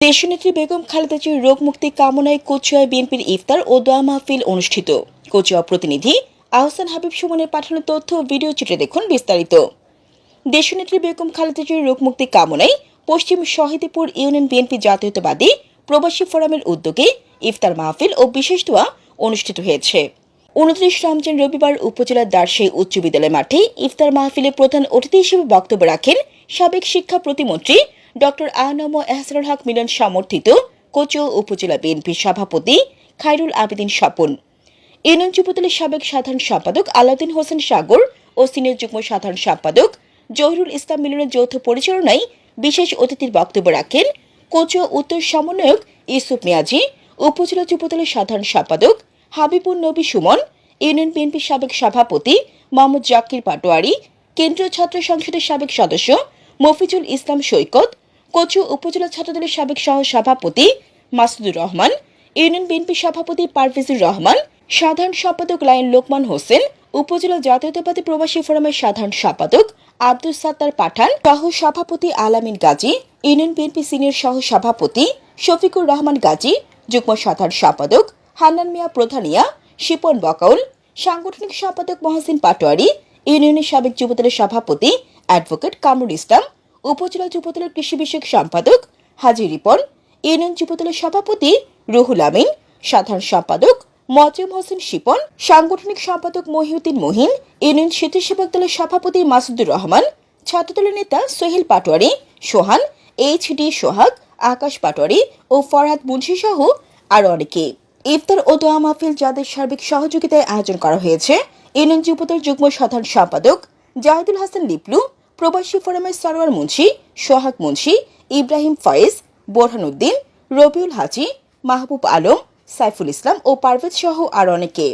দেশনেত্রী বেগম খালেদা জিয়ার রোগ মুক্তি কামনায় কচুয়ায় বিএনপির ইফতার ও দোয়া মাহফিল অনুষ্ঠিত। কচুয়া প্রতিনিধি আহসান হাবিব সুমনের পাঠানো তথ্য ও ভিডিও চিত্রে দেখুন বিস্তারিত। দেশনেত্রী বেগম খালেদা জিয়ার রোগ মুক্তি কামনায় পশ্চিম শহীদপুর ইউনিয়ন বিএনপি জাতীয়তাবাদী প্রবাসী ফোরামের উদ্যোগে ইফতার মাহফিল ও বিশেষ দোয়া অনুষ্ঠিত হয়েছে। 29 রমজান রবিবার উপজেলার দারশাহী উচ্চ বিদ্যালয় মাঠে ইফতার মাহফিলে প্রধান অতিথি হিসেবে বক্তব্য রাখেন সাবেক শিক্ষা প্রতিমন্ত্রী ডক্টর আ.ন.ম এহসানুল হক মিলন সমর্থিত কচুয়া উপজেলা বিএনপির সভাপতি খায়রুল আবেদিন স্বপন, ইউনিয়ন যুবদলের সাবেক সাধারণ সম্পাদক আলাউদ্দিন হোসেন সাগর ও সিনিয়র যুগ্ম সাধারণ সম্পাদক জহিরুল ইসলাম মিলনের যৌথ পরিচালনায় বিশেষ অতিথির বক্তব্য রাখেন কচুয়া উত্তর সমন্বয়ক ইউসুফ মিয়াজি, উপজেলা যুবদলের সাধারণ সম্পাদক হাবিবুন নবী সুমন, ইউনিয়ন বিএনপির সাবেক সভাপতি মোহাম্মদ জাকির পাটোয়ারি, কেন্দ্রীয় ছাত্র সংসদের সাবেক সদস্য মফিজুল ইসলাম সৈকত, কচুয়া উপজেলা ছাত্রদলের সাবেক সহ সভাপতি মাসুদুর রহমান, ইউনিয়ন বিএনপি সভাপতি পারভেজুর রহমান, সাধারণ সম্পাদক লায়ন লোকমান হোসেন, উপজেলা জাতীয়তাবাদী প্রবাসী ফোরামের সাধারণ সম্পাদক আব্দুস সাত্তার পাঠান, সহ সভাপতি আলামিন গাজী, ইউনিয়ন বিএনপি সিনিয়র সহ সভাপতি শফিকুর রহমান গাজী, যুগ্ম সাধারণ সম্পাদক হান্নান মিয়া প্রধানিয়া, শিপন বকাউল, সাংগঠনিক সম্পাদক মহসিন পাটোয়ারি, ইউনিয়নের সাবেক যুবদলের সভাপতি অ্যাডভোকেট কামরুল ইসলাম, উপজেলা যুবদলের কৃষি বিষয়ক সম্পাদক হাজি রিপন, ইউনিয়ন যুবদলের সভাপতি রুহুল আমিন, সাধারণ সম্পাদক মজুম হোসেন শিপন, সাংগঠনিক সম্পাদক মহিউদ্দিন মহিন, ইউনিয়ন স্বেচ্ছাসেবক দলের সভাপতি মাসুদুর রহমান, ছাত্রদলের নেতা সোহেল পাটোয়ারি, সোহান, এইচ.ডি. সোহাগ, আকাশ পাটোয়ারি ও ফরহাদ মুন্সি সহ আরো অনেকে। ইফতার ও দোয়া মাহফিল যাদের সার্বিক সহযোগিতায় আয়োজন করা হয়েছে ইউনিয়ন যুবদল যুগ্ম সাধারণ সম্পাদক জাহিদুল হাসান লিপলু, প্রবাসী ফোরামের সরোয়ার মুন্সি, সোহাগ মুন্সি, ইব্রাহিম ফয়েজ, বোরহানুদ্দিন, রবিউল হাজি, মাহবুব আলম, সাইফুল ইসলাম ও পারভেজ সহ আরো অনেকে।